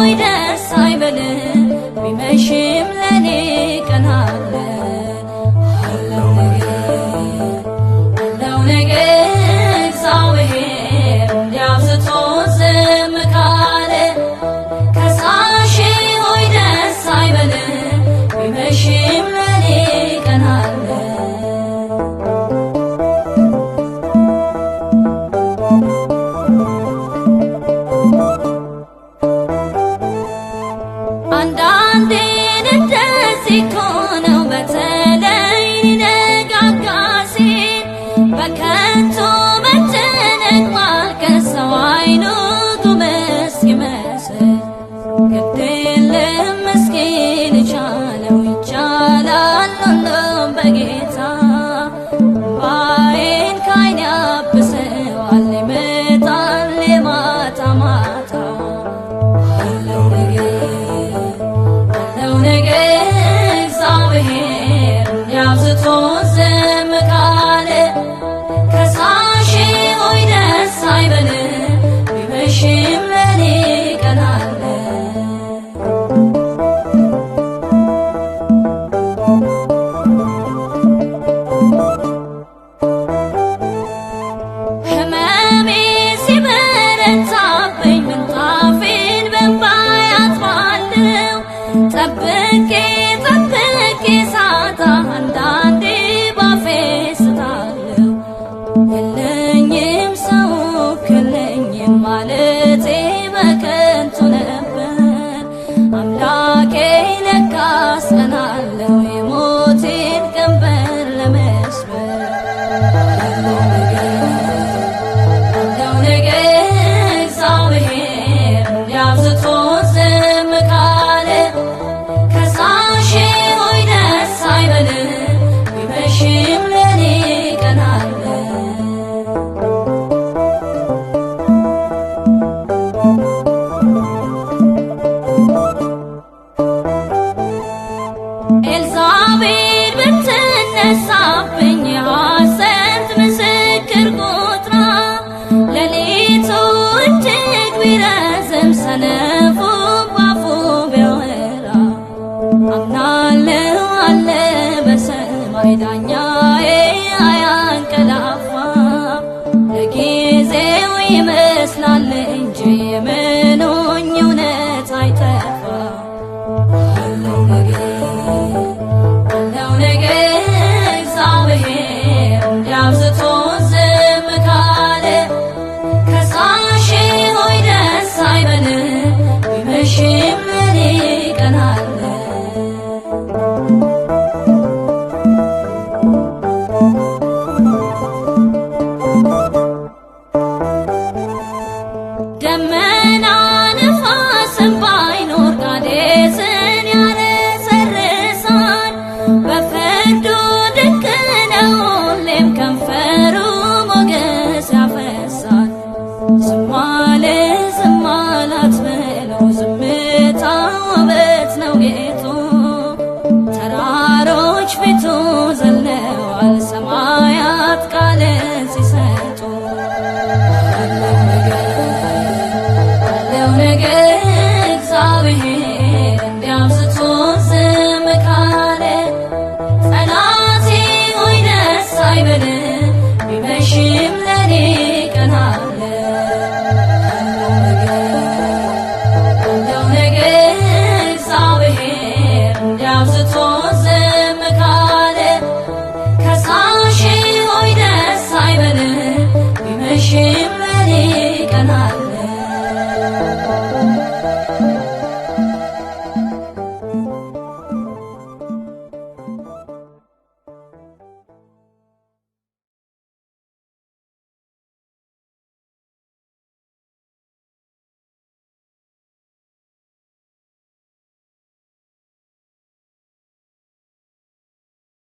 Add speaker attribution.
Speaker 1: ሆይ ደስ አይበል ቢመሽም ለኔ ቀን አለ አለው ነገር እግዚአብሔር እንዲያብዝቶ ዝም ካለ ከሳሼ ሆይ ደስ አይበል ቢመሽም ለኔ ቀን አለ አንዳንዴ እንደዚህ እኮ ነው በተለይ ሊነጋጋ ሲል በከንቱ መጨነቅ ማልቀስ ሰው አይኑ ጉም እስኪመስል ግድ የለም ምስኪን ቻለው ይቻላል ሁሉም በጌታ እምባዬን ከዓይኔ ያብሰዋል ይመጣል የማታ ማታ አለው ነገር እግዚአብሔር እንዲያብዝቶ ዝም ካለ ከሳሼ ሆይ ደስ አይበል ቢመሽም ለኔ ቀን አለ ሕመሜ ሲበረታብኝ ምንጣፌን በእንባ አጥባለሁ ጠብቄ ሳጣ አንዳንዴ ባፌ ስታለሁ የለኝም ሰው የለኝም ማለቴ በከንቱ ነበር አምላኬ ለካስ ቀን አለው የሞቴን ቀንበር ለመስበር አለው ነገር እግዚአብሔር እንዲያብዝቶ ዝም ካለ ከሳሼ ሆይ ደስ አይበል ቢመሽም ለኔ ቀን አለ ኤልዛቤል ብትነሳብኝ የሐሰት ምስክር ቆጥራ ሌሊቱ እጅግ ቢረዝም ሰነፉ ባፉ ቢያወራ አምናለሁ አለ በሰማይ ዳኛዬ አያንቀላፋ ለጊዜው ይመስላል እንጂ የምኖኝ እውነት አይጠፋ አለው ነገር እግዚአብሔር እንዲያብዝቶ ዝም ካለ ከሳሼ ሆይ ደስ አይበል ቢመሽም ለኔ ቀን አለ ደመና ንፋስም ባይኖር ቃዴስን ያረሰርሳል በፍርዱ ድንቅ ነው ሁሌም ከንፈሩ ሞገስ ያፈሳል ዝም አለ ዝም አላት በለው ዝምታ ውበት ነው ጌጡ ተራሮች ፊቱ ዘለዋል ሰማያት ቃል ሲሰጡ አለው ነገር እግዚአብሔር እንዲያብዝቶ ዝም ካለ ጠላቴ ሆይ ደስ አይበል ቢመሽም ለኔ ቀን አለ አለው ነገር እግዚአብሔር እንዲያብዝቶ